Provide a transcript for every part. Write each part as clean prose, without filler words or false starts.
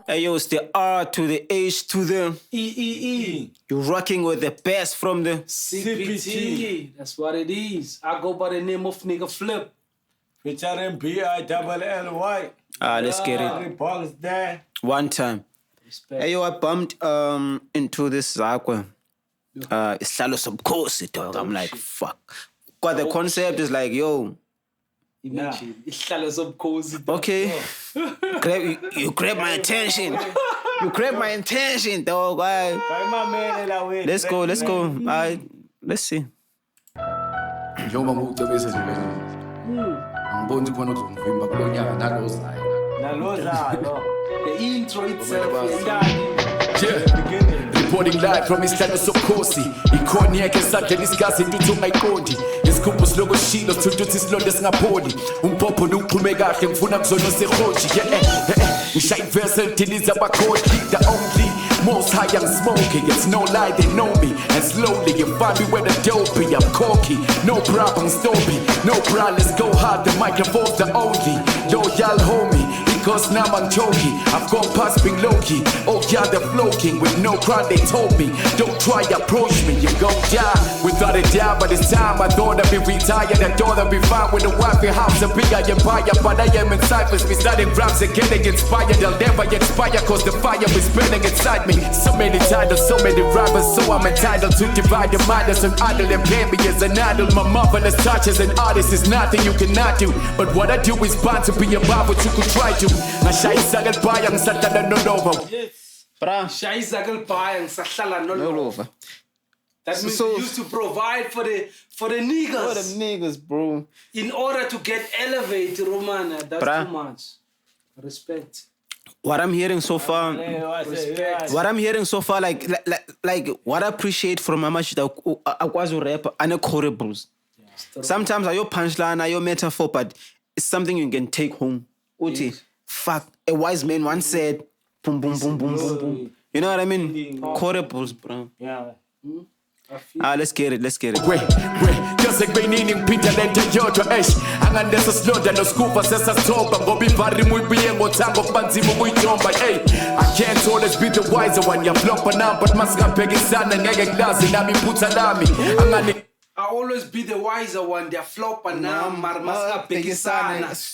Hey, yo, it's the R to the H to the E. You're rocking with the best from the CPT. That's what it is. I go by the name of Nigga Flip. Featuring B-I-double-L-Y. Let's get it. Bongs there. One time. Respect. Hey, yo, I bumped into this Zakwe. Isihlalo sobukhosi, dog. I'm like, fuck. But the concept is like, yo, Imagine. Isihlalo sobukhosi. okay. You grab my attention. You grab my attention, dog. Let's go. Let's see. Njengoba ngucebisa nje angiboni khona uzongivimba kulo nyaka nalozayo Nalozayo. The intro itself. Reporting live from isihlalo sobukhosi ikhoni yakhe esandleni isikazi intuthu ungayiqondi isikhumbu siloko shilo sithuthi silonde singapholi umpopho luqhume kahle ngifuna kuzona sehoji ngishaya ivesi elidiliza abakhodi the only most high I'm smoking it's no lie they know me and slowly you find me where the dope be I'm cocky no problem stompy no problem let's go hard the microphone's the only loyal homie because now I'm choking I've gone past being low-key oh yeah they're floating with no crowd they told me don't try approach me you gon' die without a doubt by this time I thought I'd be retired I thought I'd be fine with a wife and house a bigger empire but I am in cyphers me starting raps and getting inspired they'll never expire cause the fire is burning inside me so many titles so many rappers so I'm entitled to divide the mind as an idol and play me as an idol my marvelous touch as an artist is nothing you cannot do but what I do is bound to be above what you could try to ngashayisa ngelibhaya ngisahlala nolova Bra. Shayisa ngelibhaya ngisahlala No nolova. over. That means So- you used to provide for the niggas. For the niggas, bro. In order to get elevated, Romana. That's Bruh. too much. Respect. What I'm hearing so far, Respect. what I'm hearing so far, like what I appreciate from Mamash Akwazu rap and a choreos. Sometimes are your punchline, are your metaphor, but it's something you can take home. Uti, Yes. fuck. A wise man once said, boom, boom, boom, boom, boom, boom. You know what I mean? Choreos, bro. Yeah. I feel Let's get it. Just like beginning Peter lente yoto angandesa slonda noskuva sesathoba ngoba ivari muyibuye ngothango kubanzima ukuyijomba I can't always be the wiser one yaflopha now but masingabhekisana ngeke kulazi nami iphutha lami angani I always be the wiser one. They're flopper now. Marmaska Pekisana. It's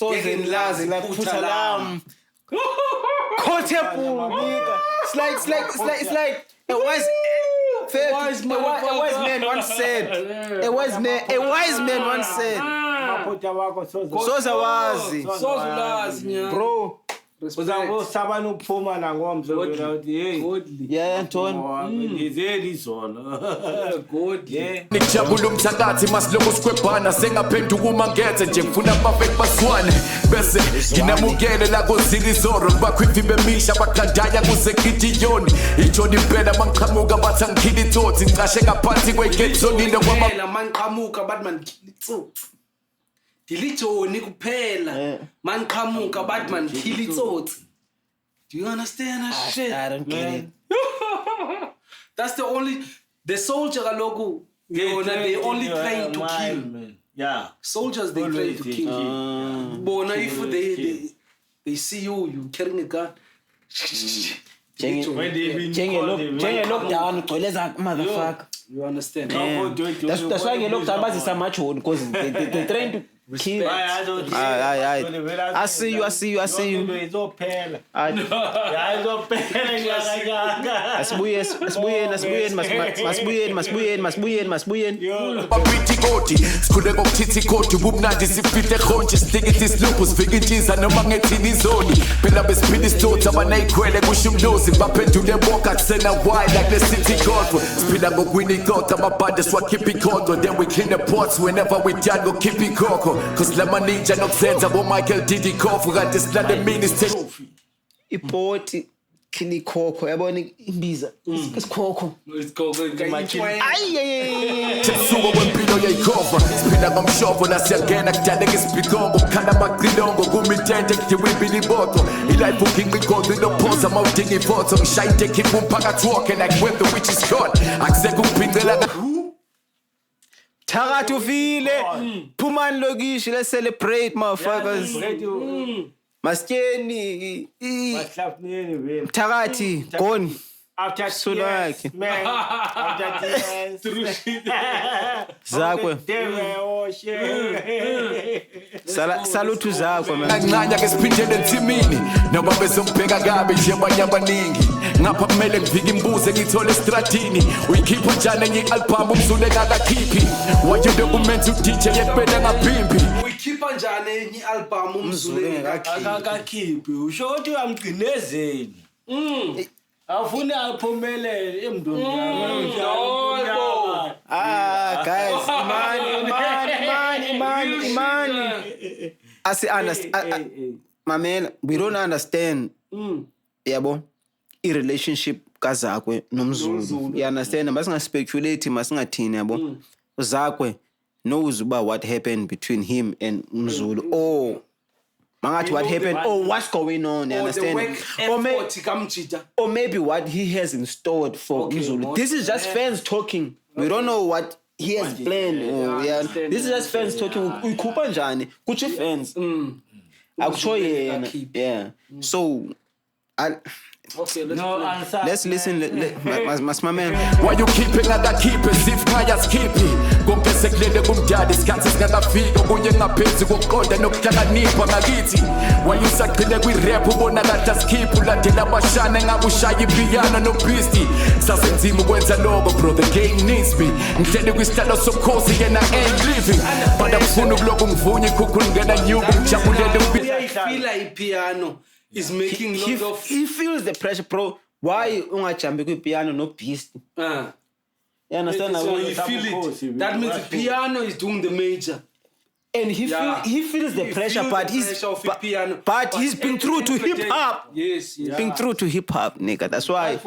like a wise man once said. A wise man once said. Maphutha wakho Soza wazi. Sozulazi, nya. Bro. uzangosabana ukuphuma nangomso wena uthi hey Godly. Yeah, Anton. ngizeli zona Godly. Nijabula umthakathi masiloko sikwebhana sengaphenduka uma ngethe nje ngifuna abafeki baswane bese nginamukele la kozilizoro bakhwivi bemisha bakhandaya kuze Gidiyoni ijoni impela mangiqhamuka bathi angikhili itsotsi ngicashe ngaphansi kwegetsonile kwama Kuphela manqhamuka bathi mandikhilitsotsi. Dilijoni kuphela. Manqhamuka bathi mandikhilitsotsi. Do you understand that shit? I don't get it. That's the soldier kaloku. They only train to kill. yeah Soldiers they train to kill. Bona if they see you carrying a gun. Njenge-lockdown ugcweleza motherfucker. You understand? That's why nge-lockdown bazisa amajoni because they train to kill. I see you. izophela Alright. hayi izophela nyaka Masibuyeni. Babithi kodi sikhule ngokuthi kodi ubumnandi sifihle khonje sidikithi isiluphu sifika intshiza noma ngethini izoni phela besiphila isithotha abanayikhwele kusho umlozi baphendule bonke akusena why like the city golf siphila ngokwini ithought amabhande siwakhipha ikhonto then we clean the pots whenever we done go keep ikhokho cause lama ninja nokuzenza bo Michael Diddy Kofu kanti silale mini Ipoti khilikhokho yabona imbiza isikhokho. Let's go. Suko kwempilo yayikhova siphila ngomshovo la siyangena kudaleka isibhikongo kukhanda amaqilongo kumitente kudliwa ibiliboto ilife uginqa igodo ilophoza mawudinga ifoto ngishaya inteke umphakathi wonke like when the witch is gone akusekho ukuphincela Thakathi ufile. Phumani lokishi, let's celebrate motherfuckers. Maskeni, Bahlafneni wena. Takati, gone. After Sulaki. years, man. After years. Zakwe. Salutu zakwe, man. kancane ake siphindele nsimini noma bezombheka kabi njengabanye abaningi ngapha kumele ngivike imbuzo engithole estradini uyikhipha njani enye i-albhamu umzulu engakakhiphi wayinde umenza udj yekubele ngaphimbi uyikhipha njani enye i-album umzulu engakakhiphi Akakakhiphi. Usho ukuthi uyamgcinezeli. Awufuni aphumelele emndweni Guys, money. I say, understand. My man, we don't understand. Yabo, i-relationship kazakwe nomzulu. You understand? Masinga speculate, masinga thini yabo. Zakwe knows about what happened between him and Mzulu. Oh, mangathi what happened? Oh, what's going on? You or the understand? work effort kamjita Or maybe what he has installed for Mzulu. This is just fans talking. We don't know what he has planned. This is just fans talking. Uyikhupha njani? Kuthi fans. Akusho yena. Yeah. So, okay let's listen. My man. why you keeping akakhiphe zif ngayazikhiphi konke sekulele kumdala isikhathi singakafika okunye ngaphezu kokuqonda nokuhlakanipha ngakithi why usagcine kwi-rap ubona kade asikhiphi ulandela abashane ngabe ushaya ipiyano nobisti sasenzima ukwenza lokho bro the game needs me ngihleli kwisihlalo sobukhosi yena ain't living but akufuna ukulokhu ngivunye ikhukhu lingena nyuku ngijabulele uyayifila ipiano is making lot of He feels the pressure, bro. Why ungajambi kwi-piano no beast? You understand? so you feel it. That means the piano is doing the major. And he feels the pressure, but he's been true to hip hop. Yes. Been true to hip hop, nigga. That's why.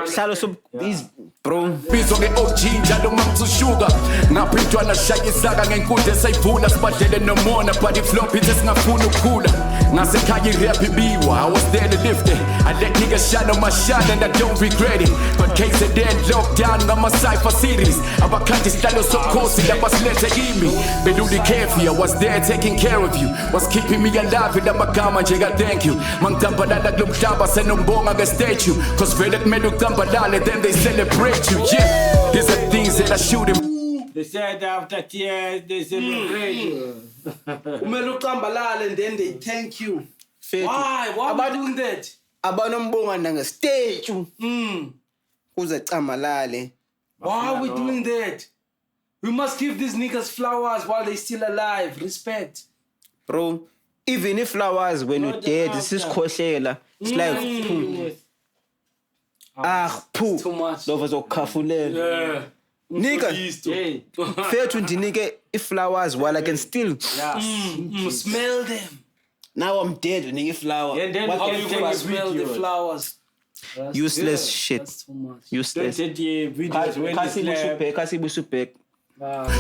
Salo he's bro. bizo nge-OG njalo mamtsusuka ngaphindwa nashaya isaka ngenkundla esayivula sibadlele nomona but iflop ithi singafuna ukukhula ngasekhaya irap ibiwa I was there to lift it I let niggas shine on my shine and I don't regret it but KZN lockdown ngama-cypher series abakhathi isihlalo sobukhosi labasilethe kimi beluli carefree I was there taking care of you was keeping me alive lamagama nje ka-thank you mangidambalala kulo mhlaba senombonga nge-statue cause vele kumele udambalale then they celebrate you, yeah. These are things that I shoot him. They said after tears, they celebrate you. Umele uqambalala and then they thank you. Why are you doing that? Abanambonga nange-statue. Kuze camalale. Why are we doing that? We must give these niggas flowers while they still alive. Respect. Bro, even if flowers when you're dead, this is khohlela. It's like poo. Poo. Too much. Lova zokukhafulela. Nigga, fethu ndinike iflowers while I can still smell them. Now I'm dead when you flower. And then How how you gonna smell the flowers? Useless shit. That's too much. Useless. Videos Kasi busupek.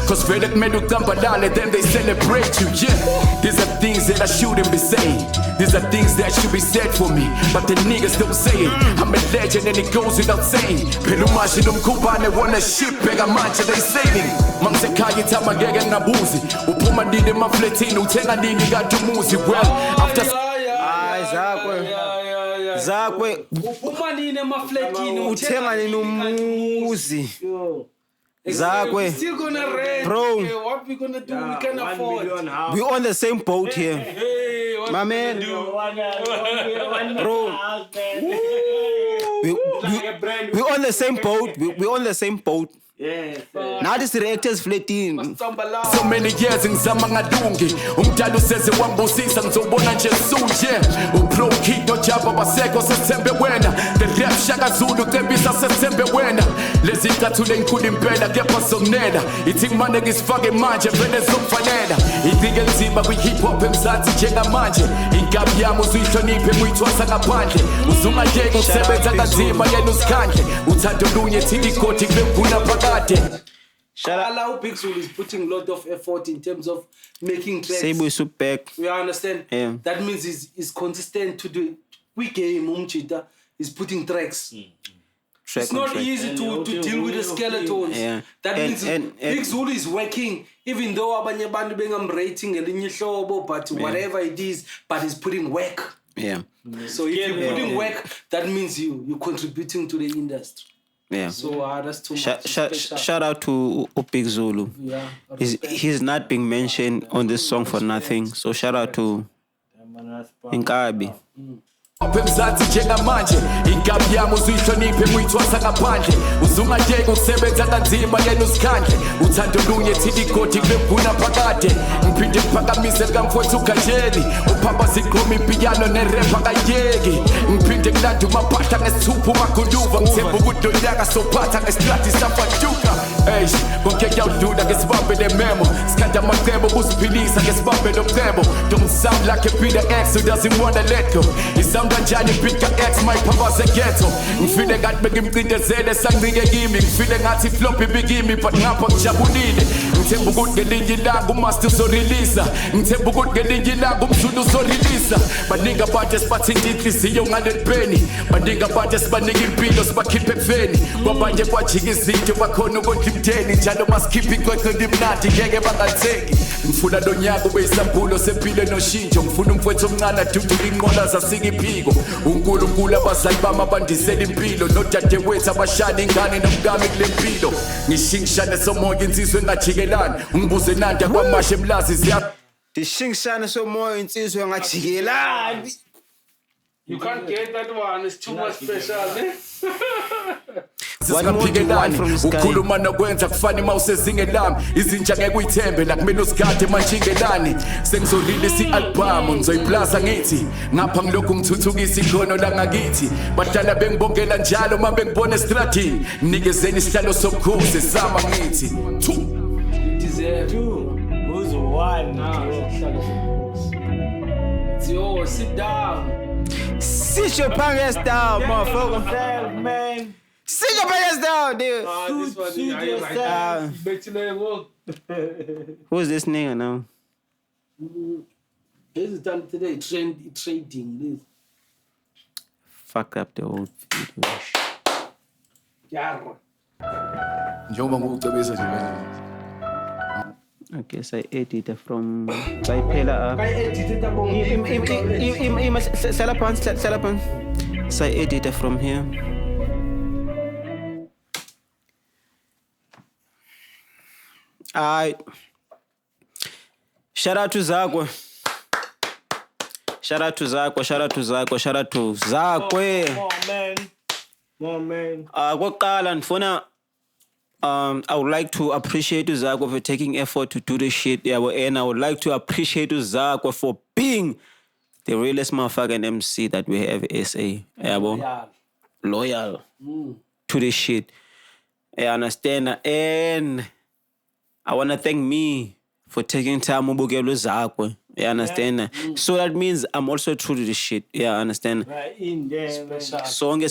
Cause vele kumele udambalale then they celebrate you, yeah. These are things that I shouldn't be saying. These are things that should be said for me, but the niggas don't say it. I'm a legend and it goes without saying. Phela umashi nomkhubane wanna ship bheka manje they sailing. Mamsekhaya ithi amangeke ngabuzi uphuma nini emafletini uthenga nini kanti umuzi well after Zakwe Uphuma nini emafletini uthenga nini umuzi. Zakwe. Still gonna rent. Bro. Okay, what we gonna do? We can afford. We on the same boat here. Hey, what My we man. gonna do? Bro. We on the same boat. We on the same boat. Now this reactors flating. so many years ngizama ngalungi umdala useze wambusisa ngizobona nje soon yeah upro kid no jaba baseko sethembe wena the rap shaka zulu cebisa sethembe wena lezi icathulo enkulu impela kepha somnela ithi kumane ngisifake manje vele zokufanela idike nzima kwi hip hop emzansi njengamanje inkabi yami usuyihloniphe muyithwasa ngaphandle uzungayeke ukusebenza kanzima yena usikhandle uthando lunye thini igodi kubekugula phakade. Allow Pixel is putting a lot of effort in terms of making tracks. Seibu supek. You understand? Yeah. That means he's consistent to the we game Umchita is putting tracks. It's not easy to deal with the skeletons. Yeah. That means and- Big Zulu is working, even though abanye bantu bengamrating elinye ihlobo, but whatever it is, but he's putting work. Yeah. So if you're putting work, that means you're contributing to the industry. Yeah. So that's too much. Shout out to Big Zulu. Yeah. He's not being mentioned on this song for nothing. So shout out to Inkabi. Pemzansi njengamanje inkabi yami uzihloniphe muyithwasa ngaphandle uzungayeke ukusebenza kanzima yena usikhandle uthando lunye thina igodi kulebhuna phakade ngiphinde ngiphakamise likamfowethu ugatsheni uphamba ziqhuma ipiyano nerepa kayeki ngiphinde ngilanda umaphahla ngesithupha umakhuluva ngithemba ukudonyaka sophatha ngesitrati safaduka konke kuyawudlula ngesibambe nememo sikhanda amacebo ukuziphilisa ngesibambe nomcebo don't sound like a Peter X who doesn't wanna let go isound kanjani Peter X mayiphabaze ghetto ngifile ngathi bengimcindezele sangcike kimi ngifile ngathi flop ibikimi but ngapha ngijabulile ngithemba ukuthi ngelinye ilanga umaster uzoreleasa ngithemba ukuthi ngelinye ilanga umzulu uzoreleasa baningi abantu esibathinta inhliziyo ngalelibheni baningi abantu esibanika impilo sibakhiphe ekufeni kwabanye kwajika izinto bakhona ukondla imdeni njalo masikhiphe icwecwe limnandi ngeke bangathengi ngifuna lo nyaka ube yisambulo sempilo noshintsho ngifuna umfowethu omncane adudule inqola zasika iphiko uNkulunkulu abazali bami abandisela impilo nodadewethu abashana ingane nomkami kule mpilo ngishingishane somoya insizwe engajikelani ngibuze nanda kwamashe emlazi ziya Dishingshana somoya insizwe ngajikelani. You can't get that one. It's too much special. Eh? What more do you want from this guy? ukhuluma nokwenza kufana mawusezingeni lami izinja ngeke uyithembe la kumele usigade mantshingelani sengizolilisa i-album ngizoyiplaza ngithi ngapha ngilokhu ngithuthukisa ikhono la ngakithi badala bengibongela njalo uma bengibona estradini nikezeni isihlalo sobukhosi sama ngithi Deserve. Who's one? Yo, sit down. Sit your punk ass down, motherfucker. Yourself, man. Sit your punk ass down, dude. This one, suit I yourself. bet you never walk. Who's this nigga now? This is done today. Trading. This. Fuck up the old video. Yeah. njengoba ngucebisa nje manje Okay, so I edited from Baipela. I edited about Salapan. So I edited from here. Shout out to Zakwe. Shout out to Zakwe. More man. Kokuqala ndifuna I would like to appreciate Zakwe for taking effort to do this shit. Yeah, and I would like to appreciate Zakwe for being the realest motherfucking MC that we have SA. Yeah, loyal to this shit. I understand. And I want to thank me for taking time ubukela Zakwe. You understand? So that means I'm also true to this shit. Yeah, I understand. Right in there, man. Sonke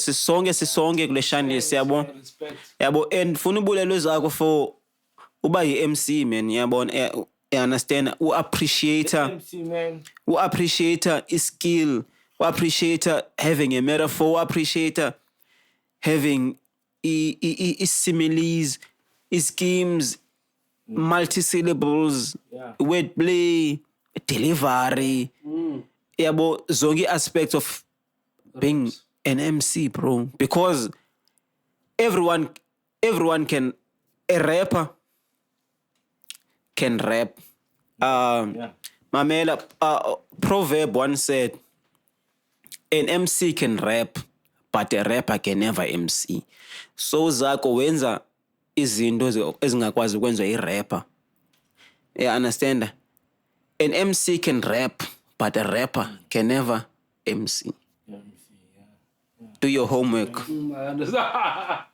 kule channel siyabo. Respect. Yabo and funa ubulelo Zakwe for uba yi-MC man, yabona. You understand? U appreciate MC, man. who appreciate his skill, who appreciate having a metaphor, who appreciate having similes, schemes, multi-syllables, wordplay, delivery, zonke aspects of being an MC, bro. Because everyone can, a rapper can rap. Mamela, proverb once said, an MC can rap, but a rapper can never MC. So Zakwe wenza izinto ezingakwazi ukwenza i-rapper. You understand? An MC can rap, but a rapper can never MC. Do your homework. I understand.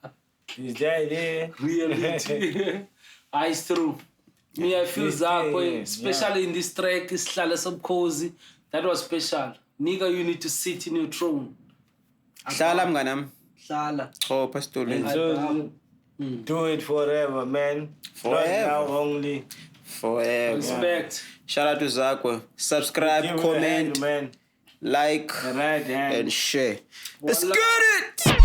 Is that there? Reality. It's true. Me, I feel Zakwe, especially in this track, Isihlalo Sobukhosi. That was special. Nigga, you need to sit in your throne. Hlala mnganami. Hlala. Oh, Pastor. Do it forever, man. Forever. Not now only. Forever. Respect. Shout out to Zakwe. Subscribe, Give it a comment, hand, man. like, Right hand. and share. Let's Voila. get it!